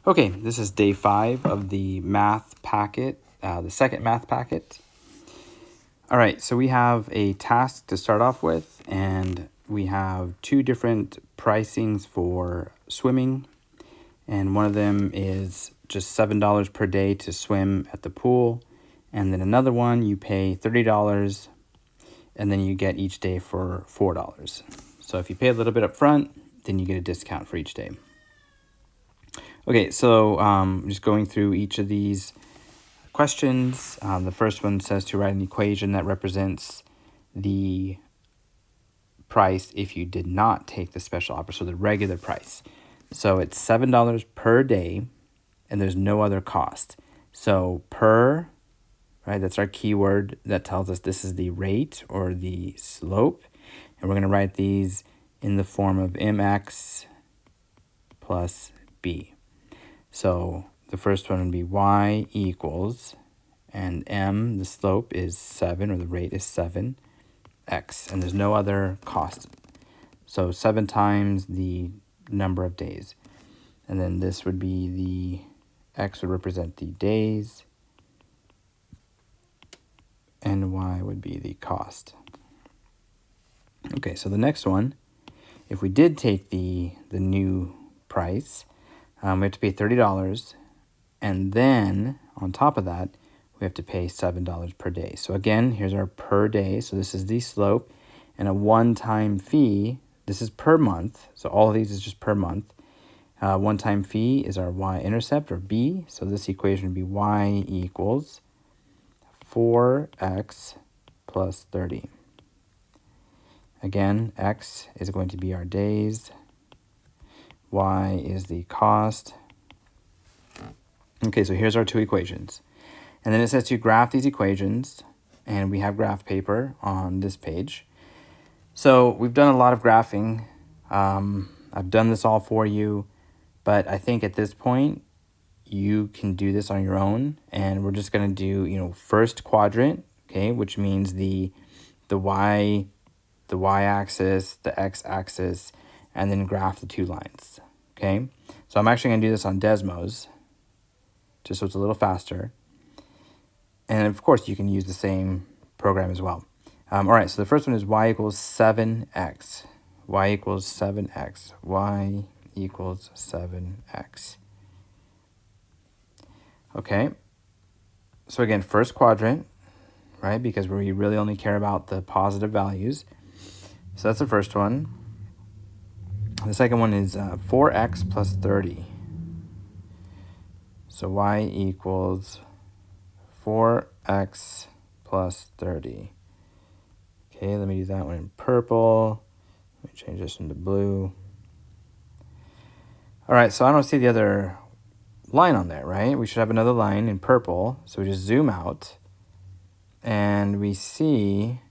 Okay, this is day 5 of the math packet, the second math packet. All right, so we have a task to start off with, and we have 2 different pricings for swimming, and one of them is just $7 per day to swim at the pool, and then another one you pay $30, and then you get each day for $4. So if you pay a little bit up front, then you get a discount for each day. Okay, so just going through each of these questions. The first one says to write an equation that represents the price if you did not take the special offer, so the regular price. So it's $7 per day, and there's no other cost. So per, right, that's our keyword that tells us this is the rate or the slope. And we're going to write these in the form of mx plus b. So the first one would be y equals, and m, the slope, is 7, or the rate is 7, x, and there's no other cost. So 7 times the number of days. And then this would be the x would represent the days, and y would be the cost. Okay, so the next one, if we did take the new price, we have to pay $30, and then on top of that, we have to pay $7 per day. So again, here's our per day. So this is the slope, and a one-time fee. This is per month. So all of these is just per month. One-time fee is our y-intercept, or b. So this equation would be y equals 4x plus 30. Again, x is going to be our days. Y is the cost. Okay, so here's our 2 equations. And then it says to graph these equations, and we have graph paper on this page. So we've done a lot of graphing. I've done this all for you, but I think at this point, you can do this on your own, and we're just going to do, first quadrant, okay, which means the y-axis, the x-axis, and then graph the 2 lines, okay? So I'm actually going to do this on Desmos, just so it's a little faster. And of course, you can use the same program as well. All right, so the first one is y equals 7x. Y equals 7x. Y equals 7x. Okay, so again, first quadrant, right? Because we really only care about the positive values. So that's the first one. The second one is 4x plus 30. So y equals 4x plus 30. Okay, let me do that one in purple. Let me change this into blue. All right, so I don't see the other line on there, right? We should have another line in purple. So we just zoom out, and we see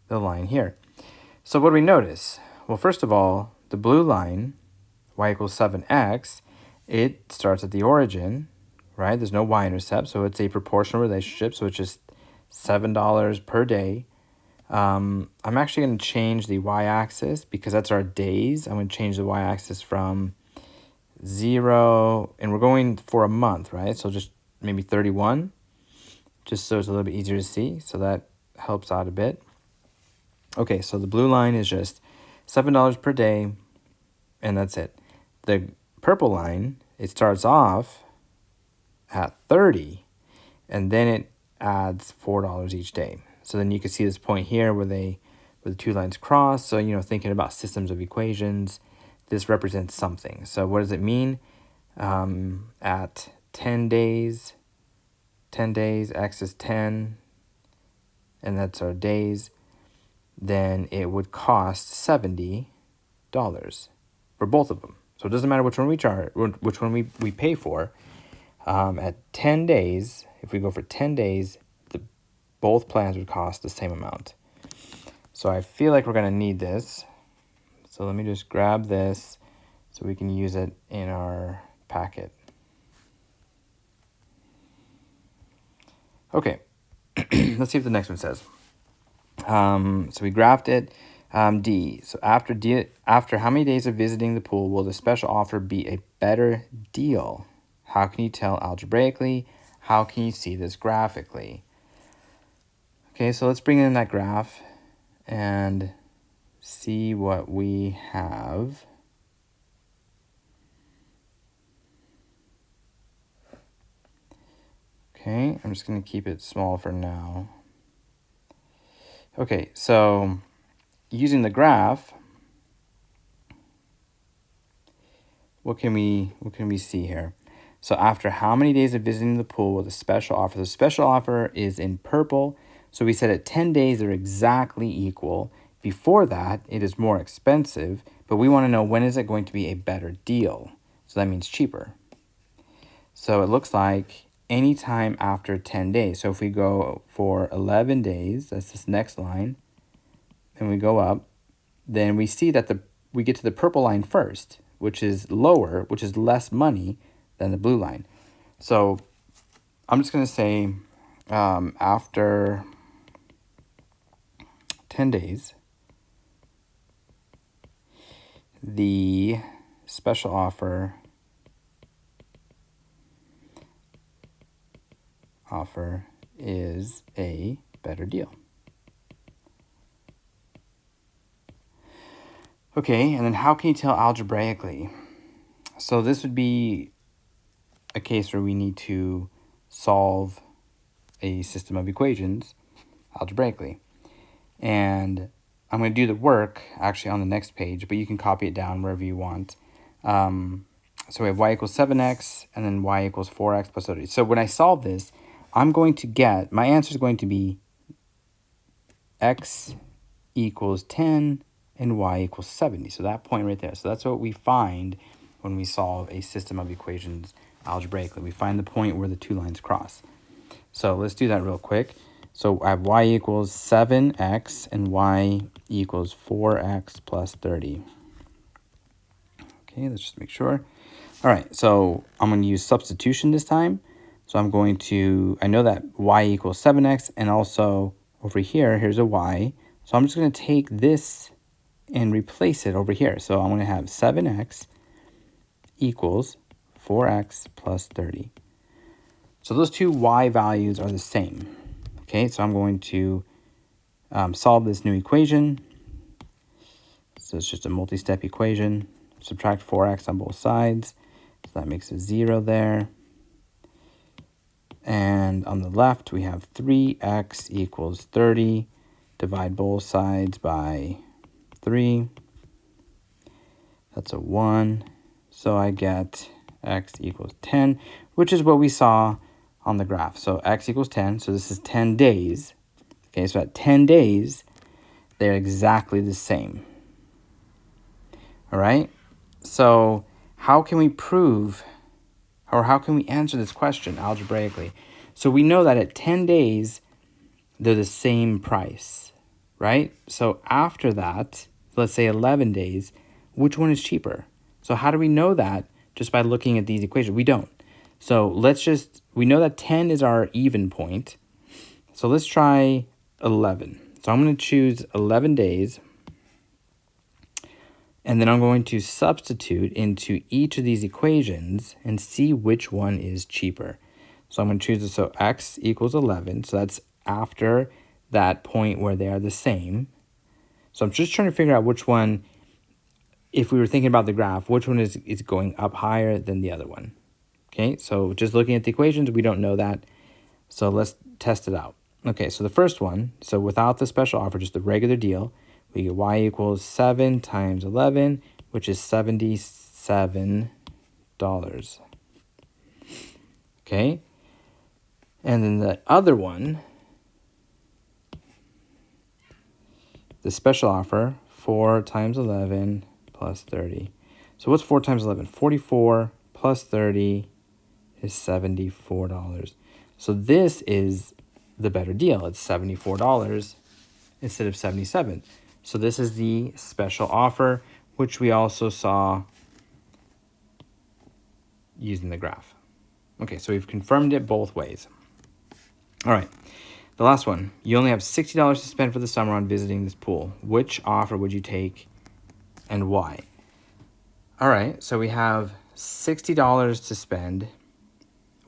the line here. So what do we notice? Well, first of all, the blue line, y equals 7x, it starts at the origin, right? There's no y-intercept, so it's a proportional relationship, so it's just $7 per day. I'm actually going to change the y-axis because that's our days. I'm going to change the y-axis from 0, and we're going for a month, right? So just maybe 31, just so it's a little bit easier to see, so that helps out a bit. Okay, so the blue line is just $7 per day, and that's it. The purple line, it starts off at 30, and then it adds $4 each day. So then you can see this point here where the 2 lines cross. So, thinking about systems of equations, this represents something. So what does it mean? At 10 days, x is 10, and that's our days, then it would cost $70 for both of them. So it doesn't matter which one we charge, which one we pay for. At 10 days, if we go for 10 days, both plans would cost the same amount. So I feel like we're going to need this. So let me just grab this so we can use it in our packet. Okay, let's see what the next one says. So we graphed it. D. So after how many days of visiting the pool will the special offer be a better deal? How can you tell algebraically? How can you see this graphically? Okay, so let's bring in that graph and see what we have. Okay, I'm just going to keep it small for now. Okay, so using the graph, what can we see here? So after how many days of visiting the pool will the special offer? The special offer is in purple. So we said at 10 days they're exactly equal. Before that, it is more expensive, but we want to know when is it going to be a better deal. So that means cheaper. So it looks like anytime after 10 days. So if we go for 11 days, that's this next line, and we go up, then we see that we get to the purple line first, which is lower, which is less money than the blue line. So I'm just going to say after 10 days, the special offer is a better deal. Okay, and then how can you tell algebraically? So this would be a case where we need to solve a system of equations algebraically. And I'm going to do the work actually on the next page, but you can copy it down wherever you want. So we have y equals 7x and then y equals 4x plus 30. So when I solve this, I'm going to get, my answer is going to be x equals 10 and y equals 70. So that point right there. So that's what we find when we solve a system of equations algebraically. We find the point where the two lines cross. So let's do that real quick. So I have y equals 7x and y equals 4x plus 30. Okay, let's just make sure. All right, so I'm going to use substitution this time. So I'm going to, I know that y equals 7x, and also over here, here's a y. So I'm just going to take this and replace it over here. So I'm going to have 7x equals 4x plus 30. So those two y values are the same. Okay, so I'm going to solve this new equation. So it's just a multi-step equation. Subtract 4x on both sides. So that makes a 0 there. And on the left, we have 3x equals 30. Divide both sides by 3. That's a 1. So I get x equals 10, which is what we saw on the graph. So x equals 10. So this is 10 days. Okay, so at 10 days, they're exactly the same. All right? So how can we prove, or how can we answer this question algebraically? So we know that at 10 days, they're the same price, right? So after that, let's say 11 days, which one is cheaper? So how do we know that just by looking at these equations? We don't. So we know that 10 is our even point. So let's try 11. So I'm going to choose 11 days. And then I'm going to substitute into each of these equations and see which one is cheaper. So I'm going to choose this. So x equals 11. So that's after that point where they are the same. So I'm just trying to figure out which one, if we were thinking about the graph, which one is going up higher than the other one. Okay, so just looking at the equations, we don't know that. So let's test it out. Okay, so the first one, so without the special offer, just the regular deal, we get y equals 7 times 11, which is $77. Okay, and then the other one, the special offer, 4 times 11 plus 30. So what's 4 times 11? 44 plus 30 is $74. So this is the better deal. It's $74 instead of 77. So this is the special offer, which we also saw using the graph. Okay, so we've confirmed it both ways. All right, The last one. You only have $60 to spend for the summer on visiting this pool. Which offer would you take and why? All right, so we have $60 to spend.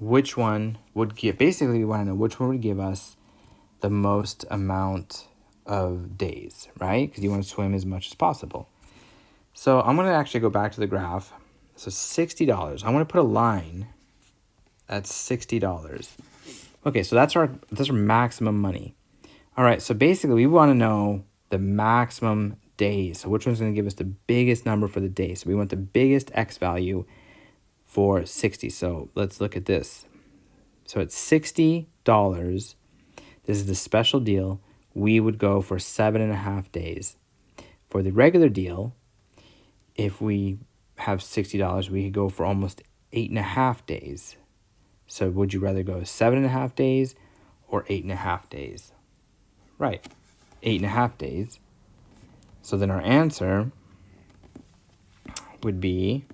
Which one would give, basically we want to know which one would give us the most amount of days, right? Because you want to swim as much as possible. So I'm going to actually go back to the graph. So $60. I want to put a line at $60. Okay, so that's our maximum money. All right, so basically we want to know the maximum days. So which one's going to give us the biggest number for the day? So we want the biggest X value for 60. So let's look at this. So at $60, this is the special deal. We would go for 7.5 days. For the regular deal, if we have $60, we could go for almost 8.5 days. So would you rather go 7.5 days or 8.5 days? Right, 8.5 days. So then our answer would be,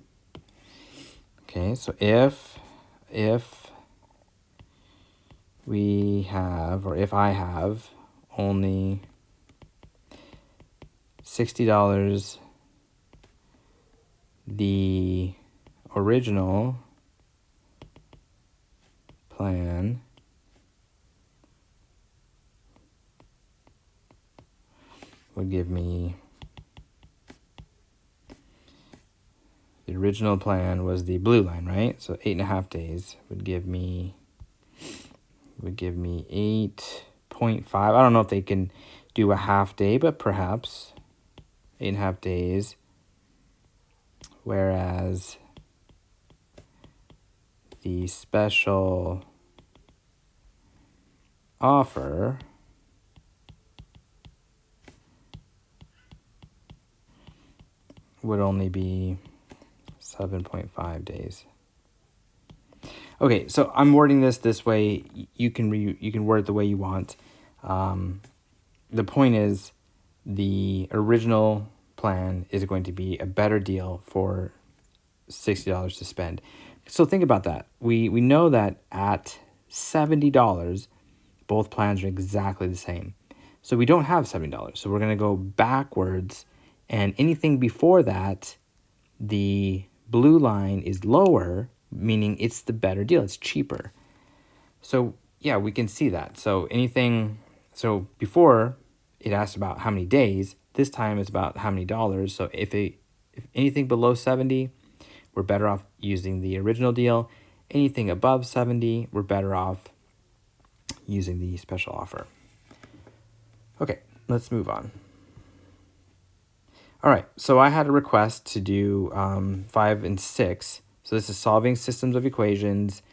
okay, so if we have, or if I have only $60, the original plan would give me, the original plan was the blue line, right? So 8.5 days would give me 8.5. I don't know if they can do a half day, but perhaps 8.5 days. Whereas the special offer would only be 7.5 days. Okay, so I'm wording this way. You can word it the way you want. The point is, the original plan is going to be a better deal for $60 to spend. So think about that. We know that at $70, both plans are exactly the same. So we don't have $70. So we're going to go backwards, and anything before that, the blue line is lower, meaning it's the better deal. It's cheaper. So yeah, we can see that. So before it asked about how many days, this time it's about how many dollars. So if anything below 70, we're better off using the original deal. Anything above 70, we're better off using the special offer. Okay, let's move on. All right, so I had a request to do 5 and 6. So this is solving systems of equations,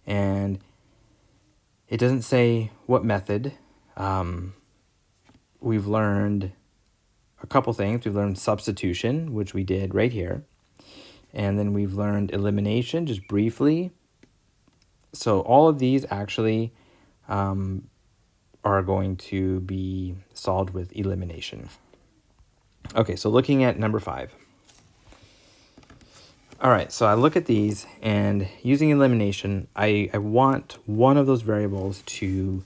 and it doesn't say what method. We've learned a couple things. We've learned substitution, which we did right here. And then we've learned elimination, just briefly. So all of these actually are going to be solved with elimination. Okay, so looking at number 5. All right, so I look at these, and using elimination, I want one of those variables to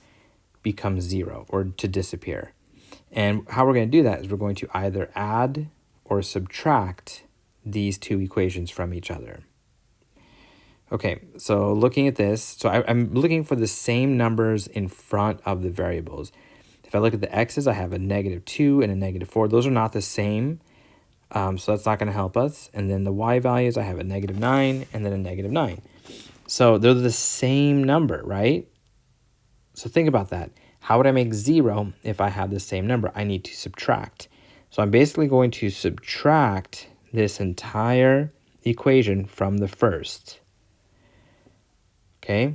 become 0 or to disappear. And how we're going to do that is we're going to either add or subtract these two equations from each other. Okay, so looking at this, so I'm looking for the same numbers in front of the variables. If I look at the x's, I have a -2 and a -4. Those are not the same, so that's not going to help us. And then the y values, I have a -9 and then a -9. So they're the same number, right? So think about that. How would I make 0 if I have the same number? I need to subtract. So I'm basically going to subtract this entire equation from the first. Okay?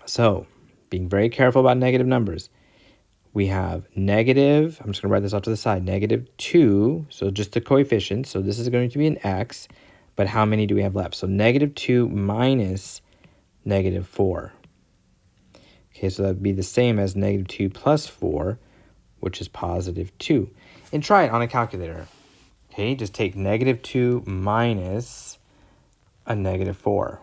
So, being very careful about negative numbers. We have negative, I'm just going to write this off to the side, -2, so just the coefficient. So this is going to be an x, but how many do we have left? So -2 minus -4. Okay, so that would be the same as -2 plus 4, which is +2. And try it on a calculator. Okay, just take -2 minus a -4.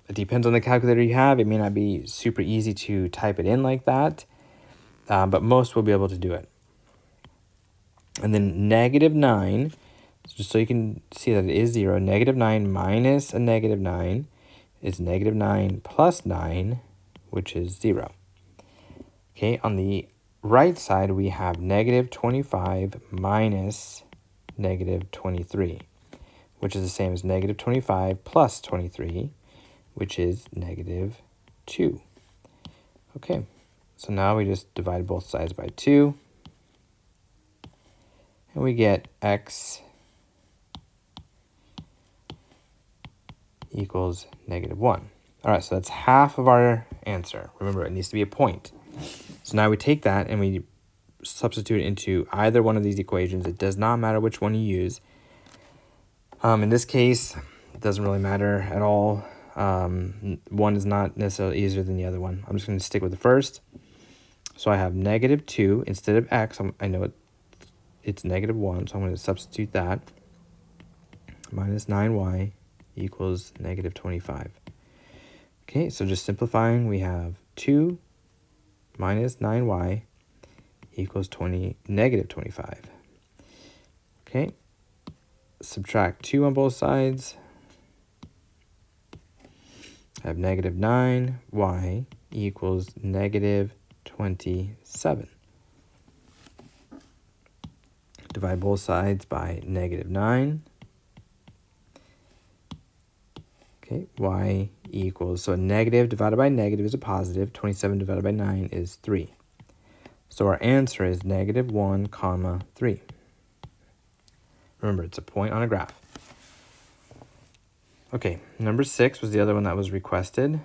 It depends on the calculator you have. It may not be super easy to type it in like that, but most will be able to do it. And then -9, just so you can see that it is 0, -9 minus a -9 is -9 plus 9, which is 0. Okay, on the right side, we have -25 minus -23, which is the same as -25 plus 23, which is -2. Okay, so now we just divide both sides by 2, and we get x equals -1. All right, so that's half of our answer. Remember, it needs to be a point. So now we take that and we substitute it into either one of these equations. It does not matter which one you use. In this case, it doesn't really matter at all. One is not necessarily easier than the other one. I'm just going to stick with the first. So I have -2 instead of x. I know it's -1, so I'm going to substitute that. Minus 9y equals -25. Okay, so just simplifying, we have 2 minus 9y equals -25. Okay, subtract 2 on both sides. I have -9y equals -27. Divide both sides by -9. Okay, y equals, so a negative divided by negative is a positive. 27 divided by 9 is 3. So our answer is -1, 3. Remember, it's a point on a graph. Okay, number 6 was the other one that was requested.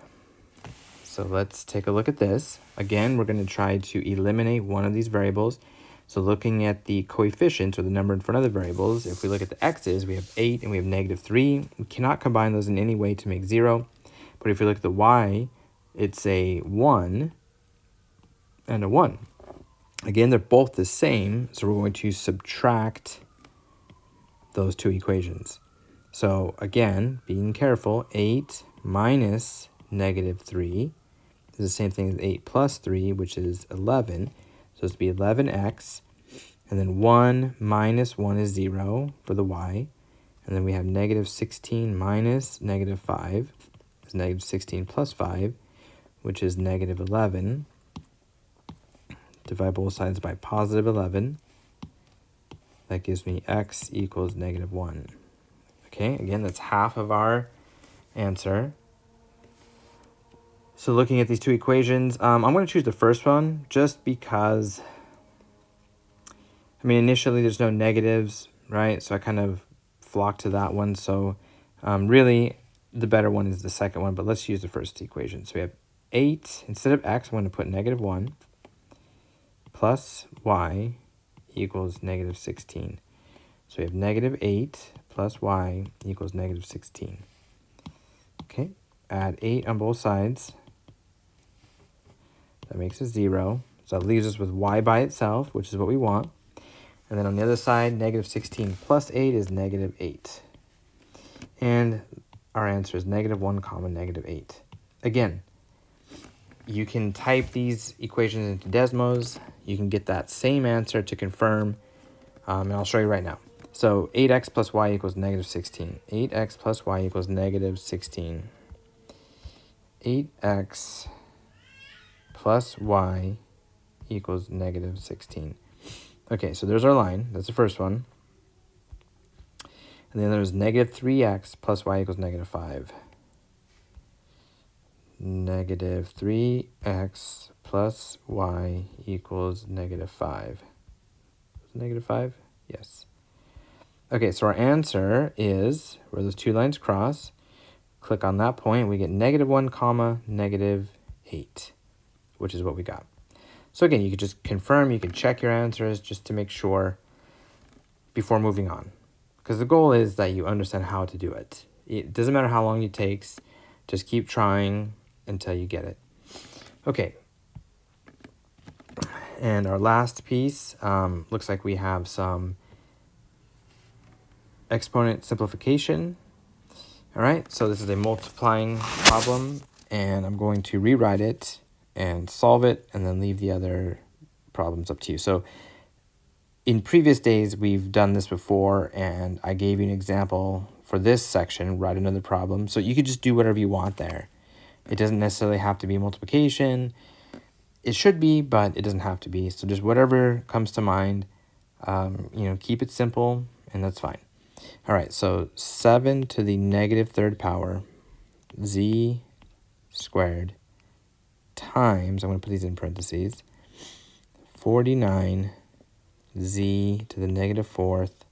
So let's take a look at this. Again, we're going to try to eliminate one of these variables. So looking at the coefficients, or the number in front of the variables, if we look at the x's, we have 8 and we have -3. We cannot combine those in any way to make 0. But if we look at the y, it's a 1 and a 1. Again, they're both the same, so we're going to subtract those two equations. So again, being careful, 8 minus -3 is the same thing as 8 plus 3, which is 11. So it's to be 11x, and then 1 minus 1 is 0 for the y, and then we have -16 minus -5 is -16 plus 5, which is -11. Divide both sides by +11. That gives me x equals -1. Okay, again, that's half of our answer. So looking at these two equations, I'm going to choose the first one just because, I mean, initially there's no negatives, right? So I kind of flocked to that one. So really the better one is the second one, but let's use the first equation. So we have 8, instead of x, I'm going to put -1 plus y equals -16. So we have -8 plus y equals -16. Okay, add 8 on both sides. That makes it 0. So that leaves us with y by itself, which is what we want. And then on the other side, -16 plus 8 is -8. And our answer is -1, -8. Again, you can type these equations into Desmos. You can get that same answer to confirm. And I'll show you right now. So 8x plus y equals -16. 8x plus y equals -16. 8x plus y equals -16. Okay, so there's our line. That's the first one. And then there's -3x plus y equals -5. -3x plus y equals -5. -5? Yes. Okay, so our answer is where those two lines cross. Click on that point. We get -1, -8, which is what we got. So again, you could just confirm, you can check your answers just to make sure before moving on. Because the goal is that you understand how to do it. It doesn't matter how long it takes. Just keep trying until you get it. Okay. And our last piece, looks like we have some exponent simplification. All right, so this is a multiplying problem, and I'm going to rewrite it and solve it, and then leave the other problems up to you. So in previous days, we've done this before, and I gave you an example for this section, write another problem. So you could just do whatever you want there. It doesn't necessarily have to be multiplication. It should be, but it doesn't have to be. So just whatever comes to mind, keep it simple, and that's fine. All right, so 7 to the negative third power, z squared, times, I'm going to put these in parentheses, 49 z to the negative fourth,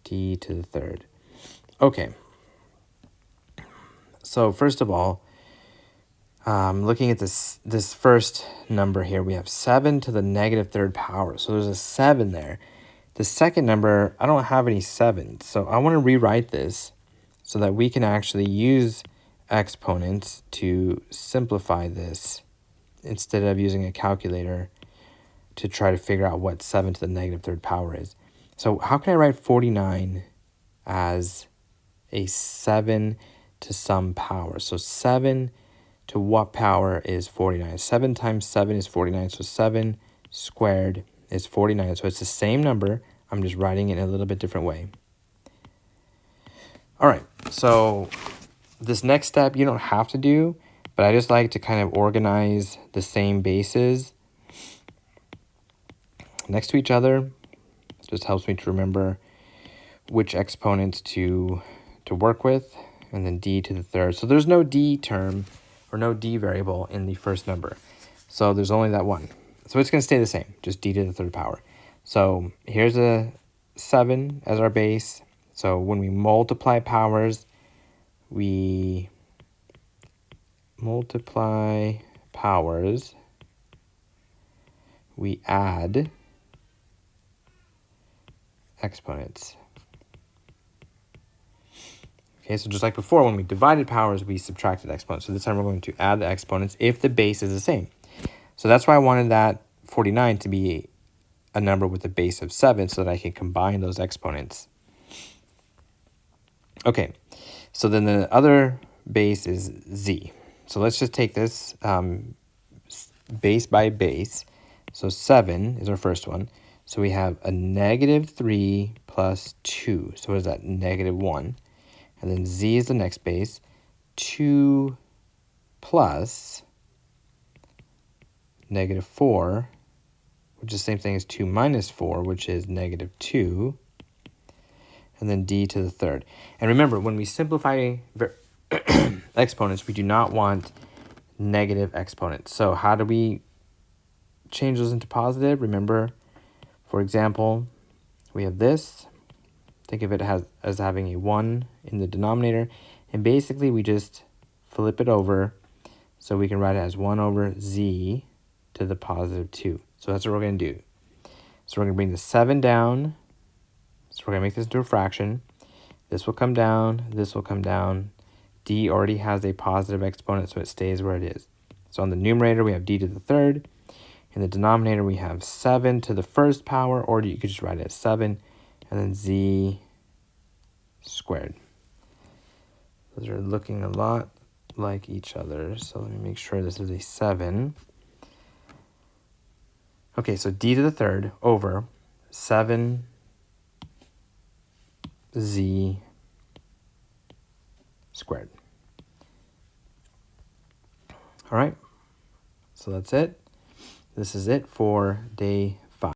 d to the third. Okay, so first of all, looking at this first number here, we have 7 to the negative third power. So there's a 7 there. The second number, I don't have any 7. So I want to rewrite this so that we can actually use exponents to simplify this instead of using a calculator to try to figure out what 7 to the negative third power is. So how can I write 49 as a 7 to some power? So 7 to what power is 49? 7 times 7 is 49, so 7 squared is 49. So it's the same number. I'm just writing it in a little bit different way. All right, so this next step you don't have to do, but I just like to kind of organize the same bases next to each other. It just helps me to remember which exponents to work with, and then d to the third. So there's no d term or no d variable in the first number. So there's only that one. So it's going to stay the same, just d to the third power. So here's a 7 as our base. So when we multiply powers, we add exponents. Okay, so just like before, when we divided powers, we subtracted exponents. So this time we're going to add the exponents if the base is the same. So that's why I wanted that 49 to be a number with a base of 7 so that I can combine those exponents. Okay, so then the other base is z. So let's just take this base by base. So 7 is our first one. So we have a negative 3 plus 2. So what is that? Negative 1. And then z is the next base. 2 plus negative 4, which is the same thing as 2 minus 4, which is negative 2. And then d to the third. And remember, when we simplify exponents, we do not want negative exponents. So how do we change those into positive? Remember, for example, we have this. Think of it as having a 1 in the denominator. And basically, we just flip it over. So we can write it as 1 over z to the positive 2. So that's what we're going to do. So we're going to bring the 7 down. So we're going to make this into a fraction. This will come down. This will come down. D already has a positive exponent, so it stays where it is. So on the numerator, we have d to the third. In the denominator, we have 7 to the first power, or you could just write it as 7, and then z squared. Those are looking a lot like each other, so let me make sure this is a 7. Okay, so d to the third over 7z squared. All right, so that's it. This is it for day